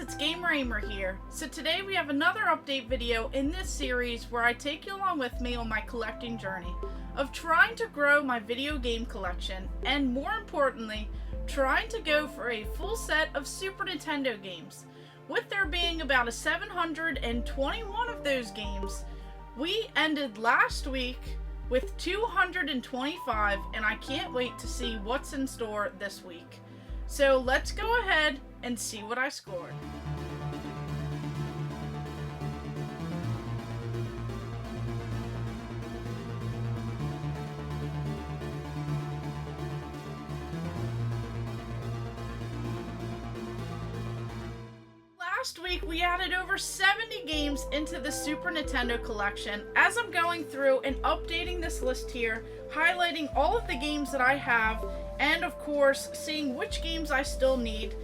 it's Ahmer here. So today we have another update video in this series where I take you along with me on my collecting journey of trying to grow my video game collection and, more importantly, trying to go for a full set of Super Nintendo games. With there being about 721 of those games, we ended last week with 225, and I can't wait to see what's in store this week. So let's go ahead and see what I scored. Last week we added over 70 games into the Super Nintendo collection. As I'm going through and updating this list here, highlighting all of the games that I have, and of course seeing which games I still need,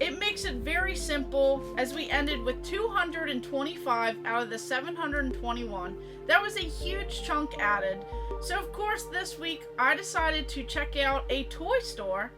it makes it very simple as we ended with 225 out of the 721. That was a huge chunk added. So of course this week I decided to check out a toy store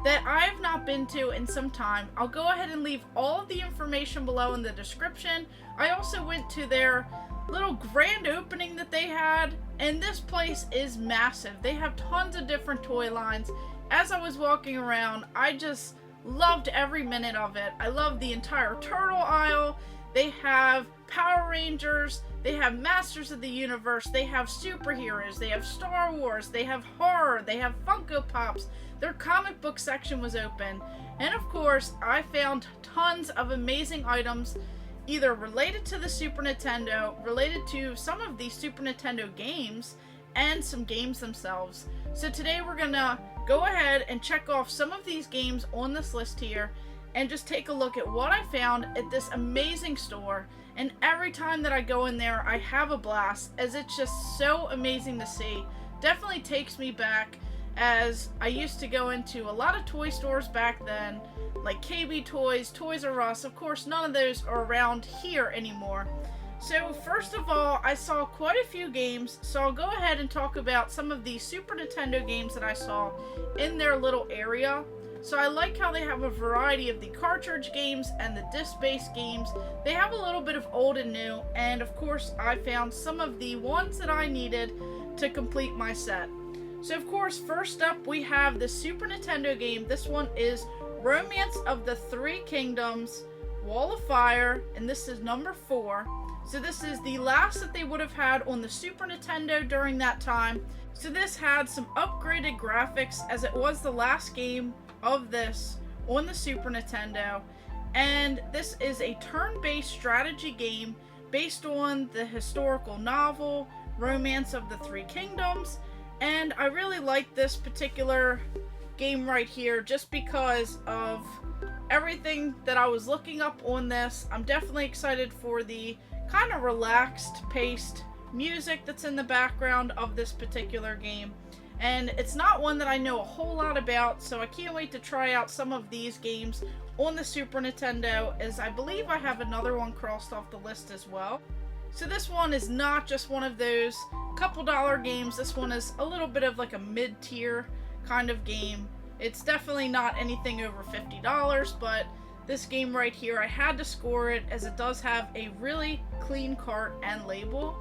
that I have not been to in some time. I'll go ahead and leave all of the information below in the description. I also went to their little grand opening that they had, and this place is massive. They have tons of different toy lines. As I was walking around, I just loved every minute of it. I love the entire turtle aisle. They have Power Rangers, they have Masters of the Universe, they have superheroes, they have Star Wars, they have horror, they have Funko Pops. Their comic book section was open. And of course, I found tons of amazing items either related to the Super Nintendo, related to some of the Super Nintendo games, and some games themselves. So today we're gonna go ahead and check off some of these games on this list here and just take a look at what I found at this amazing store. And every time that I go in there, I have a blast, as it's just so amazing to see. Definitely takes me back, as I used to go into a lot of toy stores back then, like KB Toys, Toys R Us. Of course, none of those are around here anymore. So first of all, I saw quite a few games, so I'll go ahead and talk about some of the Super Nintendo games that I saw in their little area. So I like how they have a variety of the cartridge games and the disc-based games. They have a little bit of old and new, and of course I found some of the ones that I needed to complete my set. So of course, first up we have the Super Nintendo game. This one is Romance of the Three Kingdoms, Wall of Fire, and this is number 4. So this is the last that they would have had on the Super Nintendo during that time. So this had some upgraded graphics, as it was the last game of this on the Super Nintendo. And this is a turn-based strategy game based on the historical novel Romance of the Three Kingdoms. And I really like this particular game right here just because of everything that I was looking up on this. I'm definitely excited for the kind of relaxed paced music that's in the background of this particular game. And it's not one that I know a whole lot about, so I can't wait to try out some of these games on the Super Nintendo, as I believe I have another one crossed off the list as well. So this one is not just one of those couple dollar games. This one is a little bit of like a mid-tier kind of game. It's definitely not anything over $50, but this game right here, I had to score it, as it does have a really clean cart and label.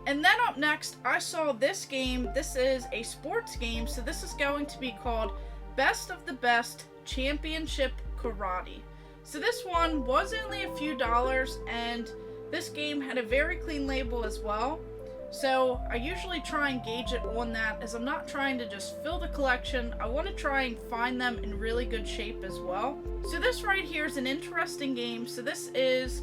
And then up next, I saw this game. This is a sports game, so this is going to be called Best of the Best Championship Karate. So this one was only a few dollars, and this game had a very clean label as well. So I usually try and gauge it on that, as I'm not trying to just fill the collection. I want to try and find them in really good shape as well. So this right here is an interesting game. So this is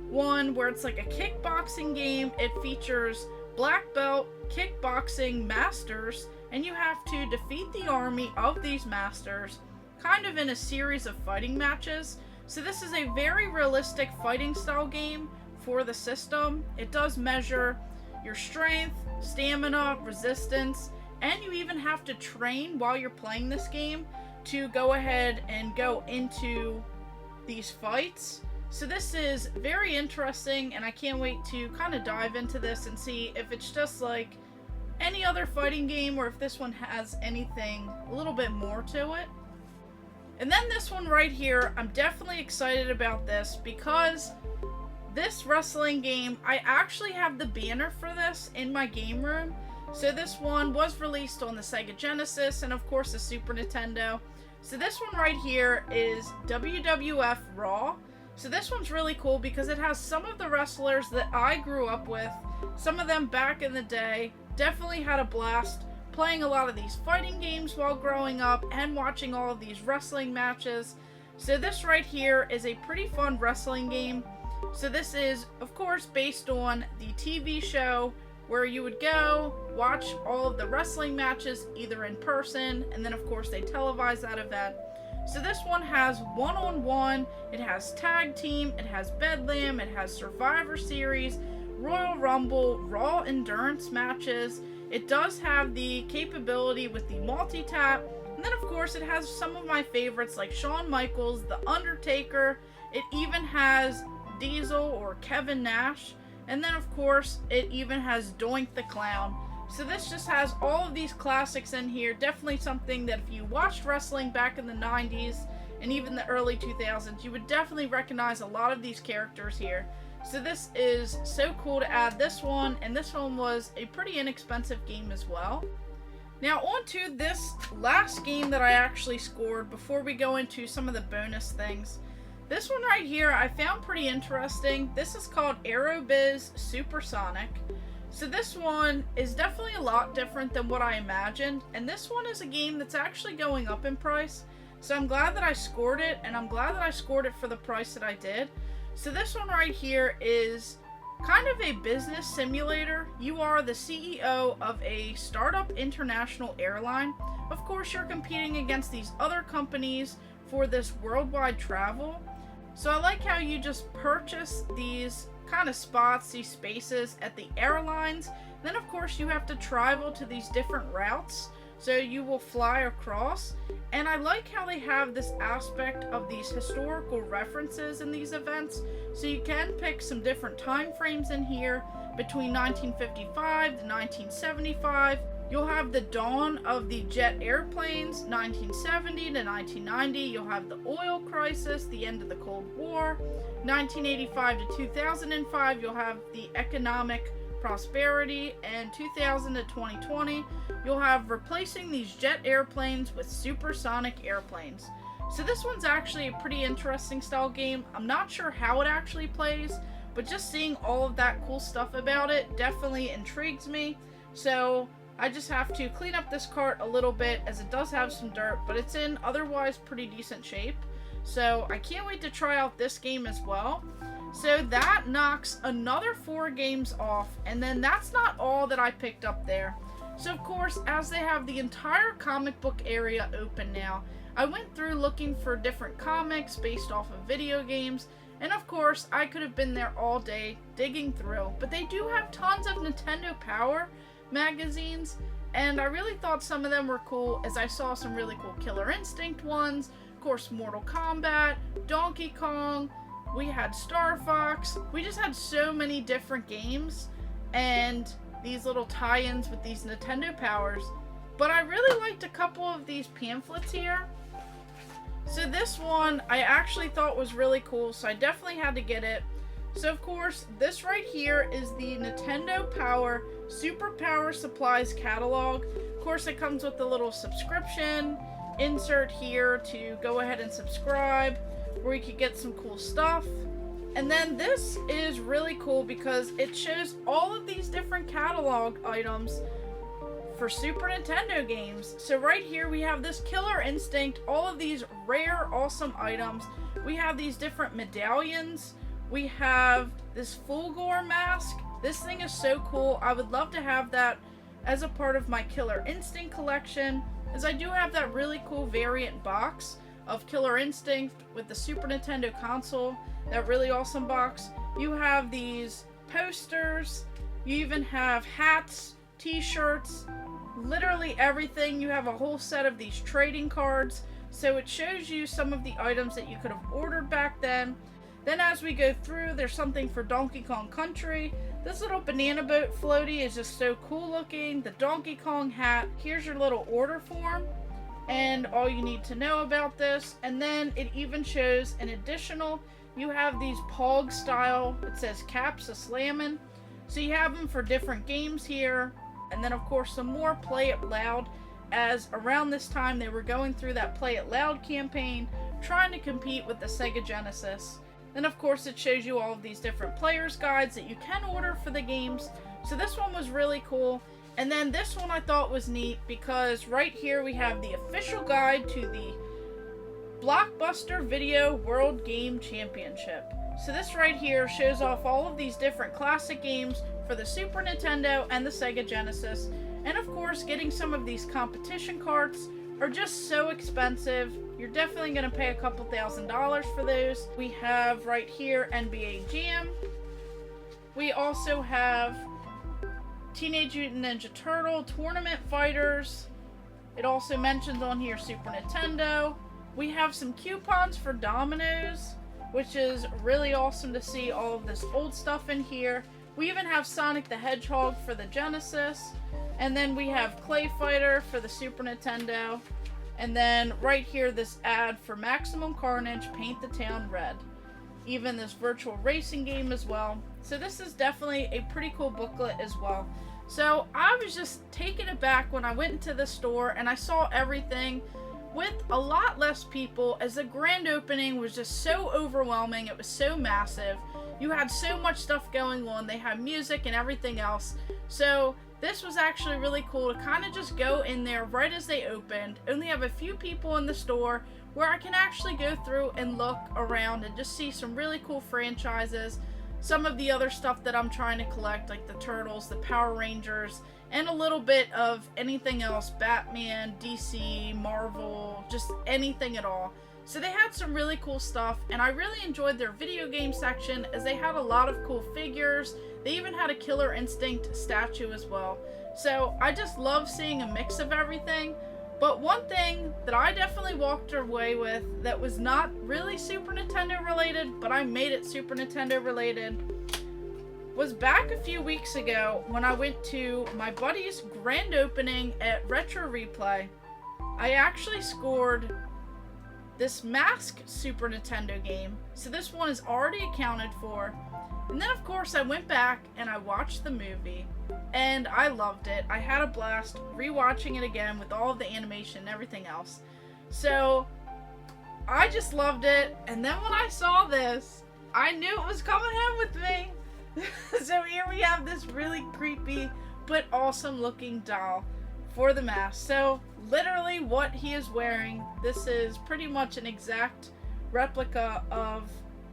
one where it's like a kickboxing game. It features black belt kickboxing masters, and you have to defeat the army of these masters kind of in a series of fighting matches. So this is a very realistic fighting style game for the system. It does measure your strength, stamina, resistance, and you even have to train while you're playing this game to go ahead and go into these fights. So this is very interesting, and I can't wait to kind of dive into this and see if it's just like any other fighting game or if this one has anything a little bit more to it. And then this one right here, I'm definitely excited about this because this wrestling game, I actually have the banner for this in my game room. So this one was released on the Sega Genesis and of course the Super Nintendo. So this one right here is WWF Raw. So this one's really cool because it has some of the wrestlers that I grew up with. Some of them back in the day. Definitely had a blast playing a lot of these fighting games while growing up and watching all of these wrestling matches. So this right here is a pretty fun wrestling game. So this is, of course, based on the TV show where you would go watch all of the wrestling matches either in person, and then of course they televise that event. So this one has one-on-one, it has tag team, it has Bedlam, it has Survivor Series, Royal Rumble, Raw Endurance matches. It does have the capability with the multi-tap, and then of course it has some of my favorites like Shawn Michaels, The Undertaker. It even has Diesel or Kevin Nash. And then, of course, it even has Doink the Clown. So this just has all of these classics in here. Definitely something that if you watched wrestling back in the 90s and even the early 2000s, you would definitely recognize a lot of these characters here. So this is so cool to add this one, and this one was a pretty inexpensive game as well. Now on to this last game that I actually scored before we go into some of the bonus things. This one right here I found pretty interesting. This is called Aerobiz Supersonic. So this one is definitely a lot different than what I imagined, and this one is a game that's actually going up in price. So I'm glad that I scored it, and I'm glad that I scored it for the price that I did. So this one right here is kind of a business simulator. You are the CEO of a startup international airline. Of course, you're competing against these other companies for this worldwide travel. So I like how you just purchase these kind of spots, these spaces at the airlines. Then of course you have to travel to these different routes. So you will fly across. And I like how they have this aspect of these historical references in these events. So you can pick some different time frames in here between 1955 to 1975. You'll have the dawn of the jet airplanes, 1970 to 1990. You'll have the oil crisis, the end of the Cold War. 1985 to 2005, you'll have the economic prosperity. And 2000 to 2020, you'll have replacing these jet airplanes with supersonic airplanes. So this one's actually a pretty interesting style game. I'm not sure how it actually plays, but just seeing all of that cool stuff about it definitely intrigues me. So I just have to clean up this cart a little bit as it does have some dirt, but it's in otherwise pretty decent shape. So I can't wait to try out this game as well. So that knocks another 4 games off, and then that's not all that I picked up there. So of course, as they have the entire comic book area open now, I went through looking for different comics based off of video games, and of course I could have been there all day digging through, but they do have tons of Nintendo Power magazines, and I really thought some of them were cool as I saw some really cool Killer Instinct ones, of course Mortal Kombat, Donkey Kong, we had Star Fox, we just had so many different games and these little tie-ins with these Nintendo Powers. But I really liked a couple of these pamphlets here. So this one I actually thought was really cool, so I definitely had to get it. So of course, this right here is the Nintendo Power Super Power Supplies catalog. Of course, it comes with a little subscription insert here to go ahead and subscribe, where you could get some cool stuff. And then this is really cool because it shows all of these different catalog items for Super Nintendo games. So right here we have this Killer Instinct, all of these rare, awesome items. We have these different medallions. We have this Fulgore mask. This thing is so cool. I would love to have that as a part of my Killer Instinct collection, as I do have that really cool variant box of Killer Instinct with the Super Nintendo console, that really awesome box. You have these posters, you even have hats, t-shirts, literally everything. You have a whole set of these trading cards, so it shows you some of the items that you could have ordered back then. Then as we go through, there's something for Donkey Kong Country. This little banana boat floaty is just so cool looking. The Donkey Kong hat. Here's your little order form. and all you need to know about this. And then it even shows an additional, you have these POG style, it says caps a slammin'. So you have them for different games here. And then of course some more Play It Loud, as around this time they were going through that Play It Loud campaign, trying to compete with the Sega Genesis. Then of course it shows you all of these different players guides that you can order for the games. So this one was really cool. And then this one I thought was neat because right here we have the official guide to the Blockbuster Video World Game Championship. So this right here shows off all of these different classic games for the Super Nintendo and the Sega Genesis. And of course, getting some of these competition carts are just so expensive. You're definitely going to pay a couple $1,000s for those. We have right here NBA Jam. We also have Teenage Mutant Ninja Turtle Tournament Fighters. It also mentions on here Super Nintendo. We have some coupons for Dominoes, which is really awesome to see all of this old stuff in here. We even have Sonic the Hedgehog for the Genesis. And then we have Clay Fighter for the Super Nintendo. And then right here, this ad for Maximum Carnage, Paint the Town Red. Even this virtual racing game as well. So this is definitely a pretty cool booklet as well. So I was just taken aback when I went into the store and I saw everything with a lot less people, as the grand opening was just so overwhelming. It was so massive. You had so much stuff going on. They had music and everything else. So this was actually really cool to kind of just go in there right as they opened. Only have a few people in the store where I can actually go through and look around and just see some really cool franchises. Some of the other stuff that I'm trying to collect, like the Turtles, the Power Rangers, and a little bit of anything else, Batman, DC, Marvel, just anything at all. So they had some really cool stuff, and I really enjoyed their video game section as they had a lot of cool figures. They even had a Killer Instinct statue as well. So I just love seeing a mix of everything. But one thing that I definitely walked away with that was not really Super Nintendo related, but I made it Super Nintendo related, was back a few weeks ago when I went to my buddy's grand opening at Retro Replay. I actually scored this Mask Super Nintendo game. So this one is already accounted for. And then of course I went back and I watched the movie. And I loved it. I had a blast rewatching it again with all of the animation and everything else. So I just loved it. And then when I saw this, I knew it was coming home with me. So here we have this really creepy but awesome looking doll for the mask. So literally what he is wearing, this is pretty much an exact replica of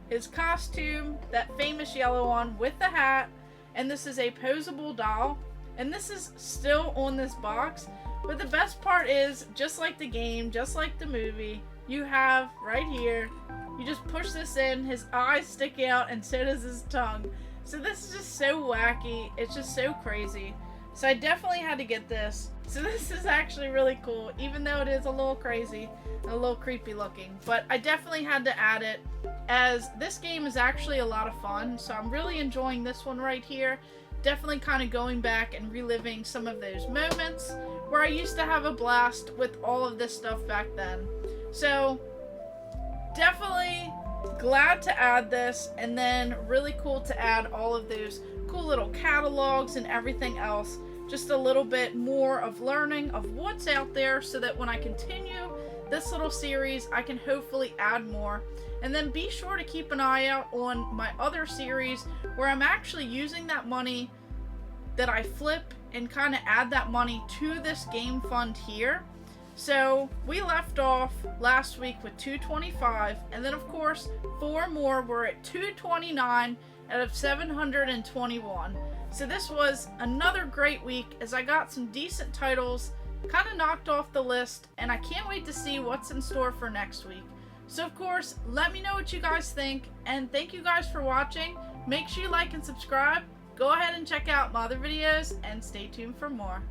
his costume, that famous yellow one with the hat. And this is a posable doll, and this is still on this box. But the best part is, just like the game, just like the movie, you have right here, you just push this in, his eyes stick out, and so does his tongue. So this is just so wacky. It's just so crazy. So I definitely had to get this. So this is actually really cool, even though it is a little crazy, a little creepy looking. But I definitely had to add it, as this game is actually a lot of fun. So I'm really enjoying this one right here. Definitely kind of going back and reliving some of those moments where I used to have a blast with all of this stuff back then. So definitely glad to add this, and then really cool to add all of those cool little catalogs and everything else. Just a little bit more of learning of what's out there, so that when I continue this little series, I can hopefully add more. And then be sure to keep an eye out on my other series where I'm actually using that money that I flip and kind of add that money to this game fund here. So we left off last week with 225, and then of course 4 more were at 229 out of 721. So this was another great week, as I got some decent titles kind of knocked off the list, and I can't wait to see what's in store for next week. So of course, let me know what you guys think, and thank you guys for watching. Make sure you like and subscribe. Go ahead and check out my other videos, and stay tuned for more.